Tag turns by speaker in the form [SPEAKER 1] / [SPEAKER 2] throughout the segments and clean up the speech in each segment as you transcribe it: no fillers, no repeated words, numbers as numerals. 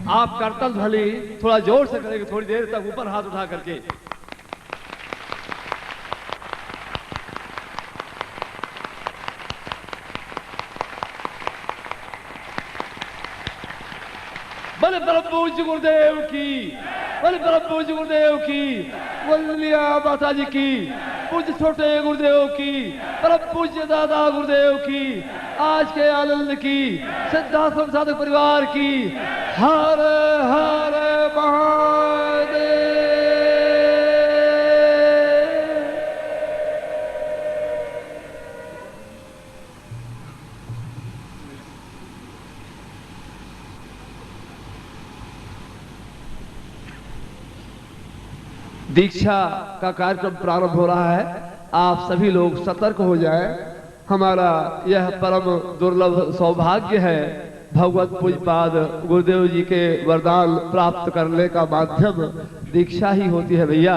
[SPEAKER 1] आप करतल ध्वनि थोड़ा जोर से करेंगे, थोड़ी देर तक ऊपर हाथ उठा करके। बोले परम पूज्य गुरुदेव की, बोले परम पूज्य गुरुदेव की, वल्लिया माता जी की, पूज्य छोटे गुरुदेव की, परम पूज्य दादा गुरुदेव की, आज के आनंद की, सिद्धाश्रम साधक परिवार की। हर हर महादेव। दीक्षा का कार्यक्रम प्रारंभ हो रहा है। आप सभी लोग सतर्क हो जाएं। हमारा यह परम दुर्लभ सौभाग्य है, भगवत पूज्यपाद गुरुदेव जी के वरदान प्राप्त करने का माध्यम दीक्षा ही होती है भैया।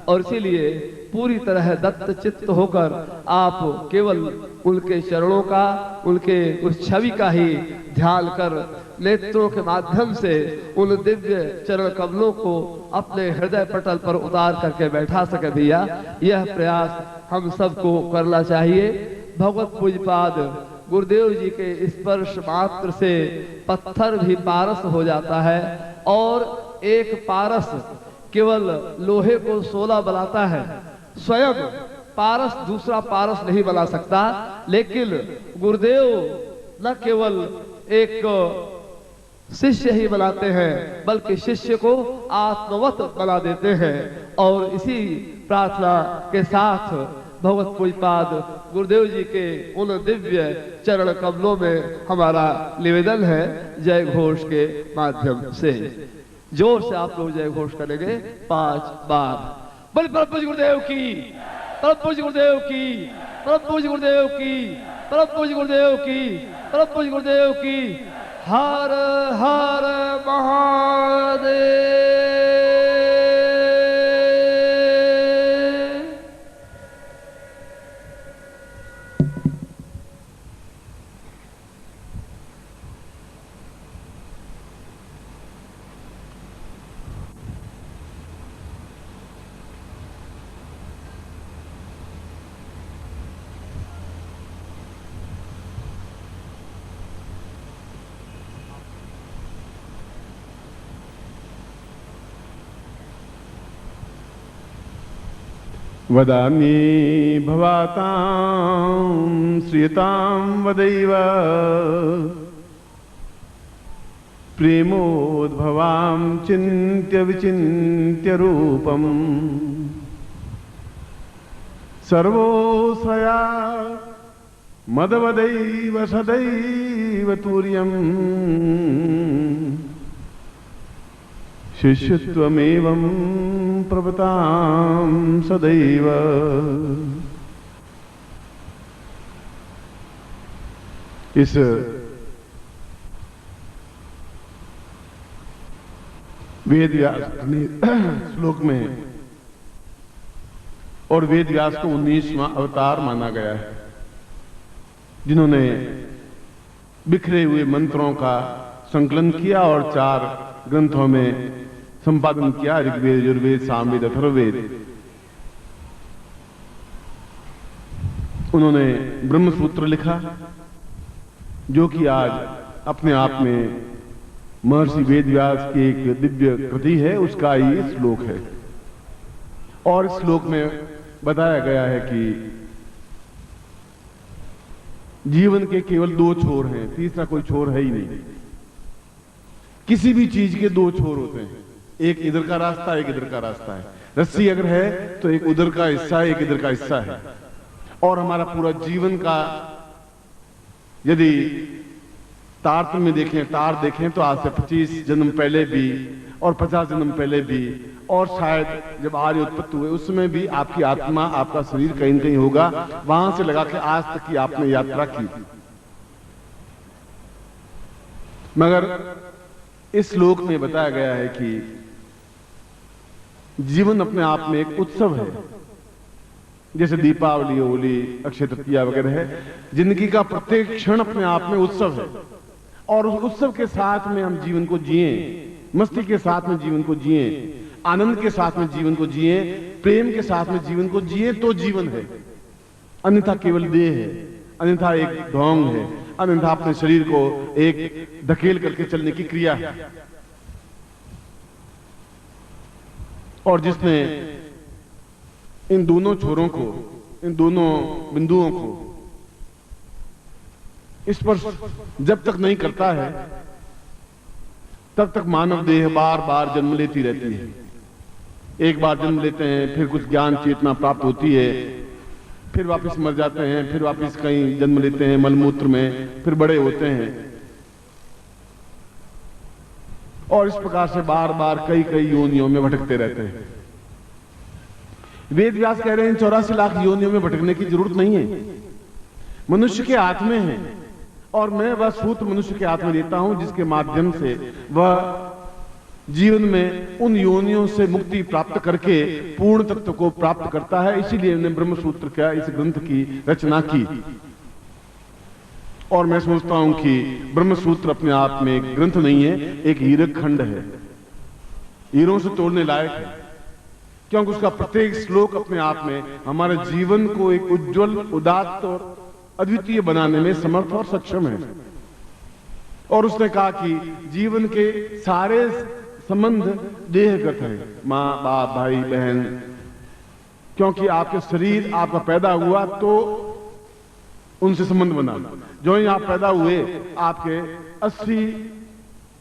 [SPEAKER 1] और इसीलिए पूरी तरह दत्त चित्त होकर आप केवल उनके चरणों का, उनके उस छवि का ही ध्यान कर नेत्रों के माध्यम से उन दिव्य चरण कमलों को अपने हृदय पटल पर उतार करके बैठा सके भैया। यह प्रयास हम सबको करना चाहिए। भगवत पूज्यपाद गुरुदेव जी के स्पर्श मात्र से पत्थर भी पारस हो जाता है, और एक पारस केवल लोहे को सोना बनाता है, स्वयं पारस दूसरा पारस नहीं बना सकता। लेकिन गुरुदेव न केवल एक शिष्य ही बनाते हैं, बल्कि शिष्य को आत्मवत बना देते हैं। और इसी प्रार्थना के साथ भगवत पूज्यपाद गुरुदेव जी के उन दिव्य चरण कमलों में हमारा निवेदन है, जय घोष के माध्यम से। जोर से आप लोग जय घोष करेंगे 5 बार। बोले परम पूज्य गुरुदेव की, परम पूज्य गुरुदेव की, परम पूज्य गुरुदेव की, परम पूज्य गुरुदेव की, परम पूज्य गुरुदेव की। हर हर महादेव।
[SPEAKER 2] वदामि भवातां श्रियतां वदैव प्रेमोद्भवां चिन्त्य विचिन्त्य रूपम् सर्वोश्रया मदवदैव सदैव तुर्यम् शिष्यत्वमेवं प्रवतां सदैव। इस वेद व्यास श्लोक में, और वेद व्यास को 19वां अवतार माना गया है, जिन्होंने बिखरे हुए मंत्रों का संकलन किया और 4 ग्रंथों में संपादन किया, ऋग्वेद, यजुर्वेद, सामवेद, अथर्ववेद। उन्होंने ब्रह्मसूत्र लिखा, जो कि आज अपने आप में महर्षि वेदव्यास की एक दिव्य कृति है, उसका ही श्लोक है। और इस श्लोक में बताया गया है कि जीवन के केवल 2 छोर हैं, तीसरा कोई छोर है ही नहीं। किसी भी चीज के 2 छोर होते हैं, एक इधर का रास्ता, एक इधर का रास्ता है। रस्सी अगर है तो एक उधर का हिस्सा है, एक इधर का हिस्सा है। और हमारा पूरा जीवन का यदि तारतम्य देखें, तार देखें, तो आज से 25 जन्म पहले भी और 50 जन्म पहले भी, और शायद जब आर्य उत्पत्ति हुए उस समय भी आपकी आत्मा, आपका शरीर कहीं न कहीं होगा, वहां से लगा के आज तक की आपने यात्रा की। मगर इस श्लोक में बताया गया है कि जीवन अपने आप में एक उत्सव है, जैसे दीपावली, होली, अक्षय तृतीया वगैरह है। जिंदगी का प्रत्येक क्षण अपने आप में उत्सव है, और उस उत्सव के साथ में हम जीवन को जिएं, मस्ती के साथ में जीवन को जिए, आनंद के साथ में जीवन को जिए, प्रेम के साथ में जीवन को जिए तो जीवन है। अन्यथा केवल देह है, अन्यथा एक ढोंग है, अन्यथा अपने शरीर को एक धकेल करके चलने की क्रिया है। और जिसने इन दोनों छोरों को, इन दोनों बिंदुओं को स्पर्श जब तक नहीं करता है तब तक मानव देह बार बार जन्म लेती रहती है। एक बार जन्म लेते हैं, फिर कुछ ज्ञान चेतना प्राप्त होती है, फिर वापस मर जाते हैं, फिर वापस कहीं जन्म लेते हैं मलमूत्र में, फिर बड़े होते हैं, और इस प्रकार से बार बार कई कई योनियों में भटकते रहते हैं। वेद व्यास कह रहे हैं 84 लाख योनियों में भटकने की जरूरत नहीं है, मनुष्य के हाथ में है। और मैं वह सूत्र मनुष्य के हाथ में देता हूं जिसके माध्यम से वह जीवन में उन योनियों से मुक्ति प्राप्त करके पूर्ण तत्व को प्राप्त करता है। इसीलिए मैंने ब्रह्म सूत्र का इस ग्रंथ की रचना की। और मैं सोचता हूं कि ब्रह्म सूत्र अपने आप में एक ग्रंथ नहीं है, एक हीरक खंड है, हीरों से तोड़ने लायक है, क्योंकि उसका प्रत्येक श्लोक अपने आप में हमारे जीवन को एक उज्जवल, उदात्त और अद्वितीय बनाने में समर्थ और सक्षम है। और उसने कहा कि जीवन के सारे संबंध देहगत है, मां बाप भाई बहन, क्योंकि आपके शरीर आपका पैदा हुआ तो उनसे संबंध बना। जो ही आप पैदा हुए आपके 80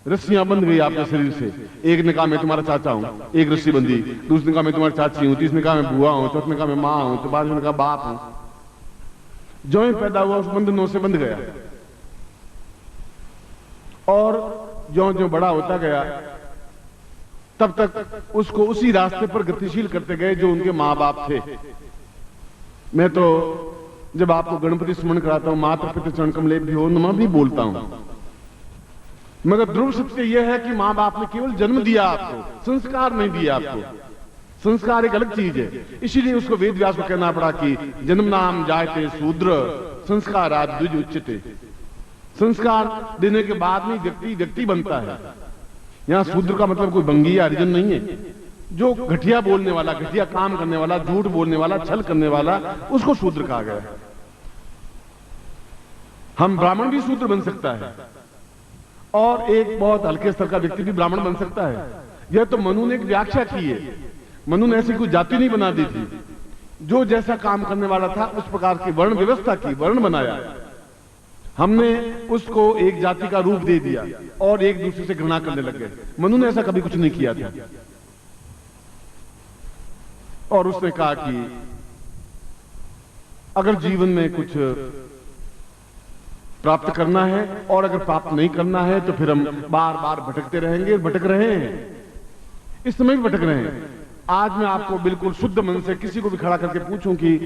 [SPEAKER 2] रस्सियां बंध गई आपके शरीर से। एक ने कहा मैं तुम्हारा चाचा हूं, एक रस्सी बंधी, दूसरे ने कहा मैं तुम्हारी चाची हूं, तीसरे ने कहा मैं बुआ हूं, चौथे ने कहा मैं मां हूं, तो बाद में कहा बाप हूं। जो ही पैदा हुआ उस बंधनों से बंध गया, और जो जो बड़ा होता गया तब तक उसको उसी रास्ते पर गतिशील करते गए जो उनके मां बाप थे। मैं तो जब आपको गणपति स्मरण कराता हूं मातृ पितृ चरण कमलेभ्यो नमः भी बोलता हूं, मगर ध्रुव सत्य यह है कि मां बाप ने केवल जन्म दिया आपको, संस्कार नहीं दिया आपको। संस्कार एक अलग चीज है। इसीलिए उसको वेद व्यास को कहना पड़ा कि जन्म नाम जायते शूद्र संस्काराद द्विज उच्यते। संस्कार देने के बाद में व्यक्ति व्यक्ति बनता है। यहां शूद्र का मतलब कोई बंगी या हरिजन नहीं है। जो घटिया बोलने वाला, घटिया काम करने वाला, झूठ बोलने वाला, छल करने वाला, उसको शूद्र कहा गया। हम ब्राह्मण भी शूद्र बन सकता है, और एक बहुत हल्के स्तर का व्यक्ति भी ब्राह्मण बन सकता है। यह तो मनु ने एक व्याख्या की है। मनु ने ऐसी कोई जाति नहीं बना दी थी। जो जैसा काम करने वाला था उस प्रकार की वर्ण व्यवस्था की, वर्ण बनाया। हमने उसको एक जाति का रूप दे दिया और एक दूसरे से घृणा करने लग गए। मनु ने ऐसा कभी कुछ नहीं किया था। और उसने कहा कि अगर जीवन में कुछ प्राप्त करना है और अगर प्राप्त नहीं करना है तो फिर हम बार बार भटकते रहेंगे। भटक रहे हैं, इस समय भी भटक रहे हैं। आज मैं आपको बिल्कुल शुद्ध मन से किसी को भी खड़ा करके पूछूं कि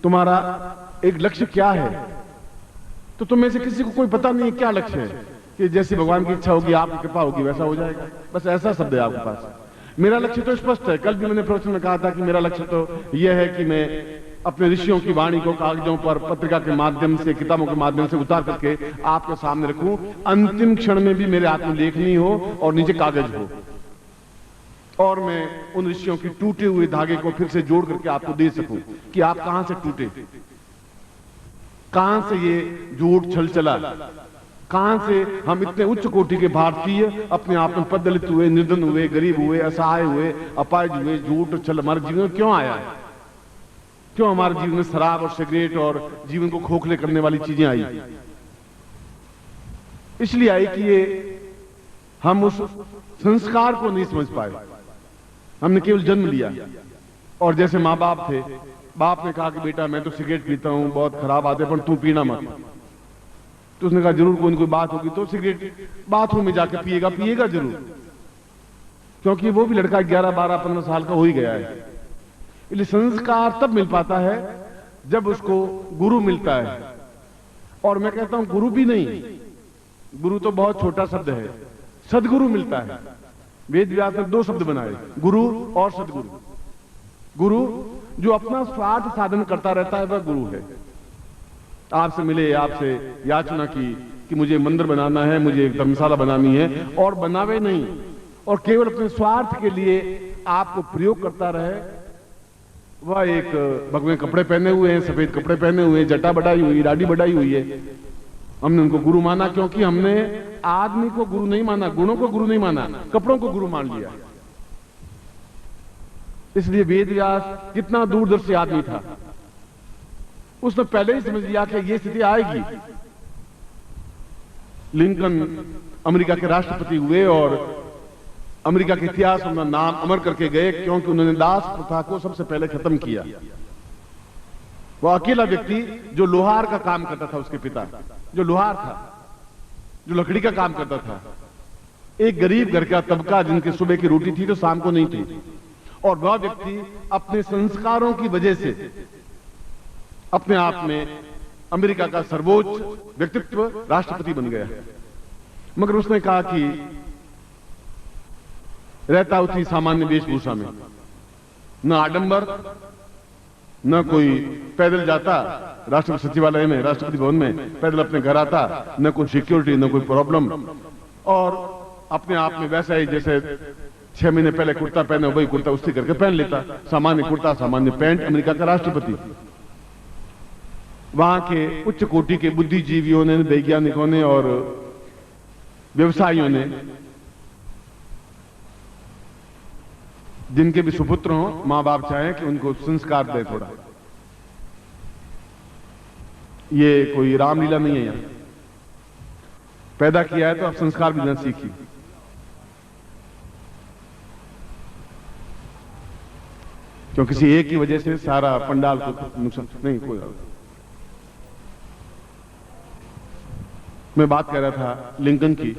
[SPEAKER 2] तुम्हारा एक लक्ष्य क्या है, तो तुम में से किसी को कोई पता नहीं है क्या लक्ष्य है, कि जैसी भगवान की इच्छा होगी, आपकी कृपा होगी, वैसा हो जाएगा। बस ऐसा शब्द है आपके पास। मेरा लक्ष्य तो स्पष्ट है। कल भी मैंने प्रवचन में कहा था कि मेरा लक्ष्य तो यह है कि मैं अपने ऋषियों की वाणी को कागजों पर, पत्रिका के माध्यम से, किताबों के माध्यम से उतार करके आपके सामने रखूं। अंतिम क्षण में भी मेरे हाथ में लेखनी हो और नीचे कागज हो, और मैं उन ऋषियों की टूटे हुए धागे को फिर से जोड़ करके आपको दे सकूं कि आप कहां से टूटे, कहां से ये झूठ छल चला, कहां से हम इतने उच्च कोटि के भारतीय अपने आप में पददलित हुए, निर्धन हुए, गरीब हुए, असहाय हुए, अपाहिज हुए। झूठ छल हमारे जीवन में क्यों आया है? क्यों हमारे जीवन में शराब और सिगरेट और जीवन को खोखले करने वाली चीजें आई? इसलिए आई कि ये हम उस संस्कार को नहीं समझ पाए। हमने केवल जन्म लिया, और जैसे माँ बाप थे, बाप ने कहा कि बेटा मैं तो सिगरेट पीता हूं, बहुत खराब आदत है, पर तू पीना मत। तो उसने कहा जरूर कोई बात होगी तो सिगरेट बाथरूम में जाके पिएगा जरूर, क्योंकि वो भी लड़का 11, 12, 15 साल का हो ही गया है। इसलिए संस्कार तब मिल पाता है जब उसको गुरु मिलता है। और मैं कहता हूं गुरु भी नहीं, गुरु तो बहुत छोटा शब्द है, सदगुरु मिलता है। वेद व्यास ने 2 शब्द बनाए, गुरु और सदगुरु। गुरु जो अपना स्वार्थ साधन करता रहता है वह गुरु है। आपसे मिले, आपसे याचना की कि मुझे मंदिर बनाना है, मुझे एक धर्मशाला बनानी है, और बनावे नहीं, और केवल अपने स्वार्थ के लिए आपको प्रयोग करता रहे, वह एक भगवे कपड़े पहने हुए हैं, सफेद कपड़े पहने हुए हैं, जटा बढ़ाई हुई, दाढ़ी बढ़ाई हुई है, हमने उनको गुरु माना क्योंकि हमने आदमी को गुरु नहीं माना, गुणों को गुरु नहीं माना, कपड़ों को गुरु मान लिया। इसलिए वेद व्यास कितना दूरदर्शी आदमी था, उसने पहले ही समझ लिया कि यह स्थिति आएगी। लिंकन अमेरिका के राष्ट्रपति हुए और अमेरिका के इतिहास में नाम अमर करके गए क्योंकि उन्होंने दास प्रथा को सबसे पहले खत्म किया। वह अकेला व्यक्ति जो लोहार का काम करता था, उसके पिता जो लोहार था, जो लकड़ी का काम करता था, एक गरीब घर का तबका जिनके सुबह की रोटी थी तो शाम को नहीं थी, और वह व्यक्ति अपने संस्कारों की वजह से अपने आप में अमेरिका का सर्वोच्च व्यक्तित्व राष्ट्रपति बन गया। मगर उसने कहा कि रहता उसी सामान्य वेशभूषा में, न आडंबर, न कोई पैदल जाता राष्ट्रपति सचिवालय में, राष्ट्रपति भवन में पैदल अपने घर आता, न कोई सिक्योरिटी, न कोई प्रॉब्लम, और अपने आप में वैसा ही जैसे 6 महीने पहले कुर्ता पहने वही कुर्ता उसी करके पहन लेता, सामान्य कुर्ता सामान्य पैंट। अमेरिका का राष्ट्रपति। वहां के उच्च कोटि के बुद्धिजीवियों ने, वैज्ञानिकों ने और व्यवसायियों ने, जिनके भी सुपुत्र हों, मां बाप चाहें कि उनको संस्कार दे थोड़ा। ये कोई रामलीला नहीं है, यहां पैदा किया है तो आप संस्कार भी न सीखिए। क्यों किसी एक की वजह से सारा पंडाल को नुकसान नहीं। कोई मैं बात कर रहा था लिंकन की।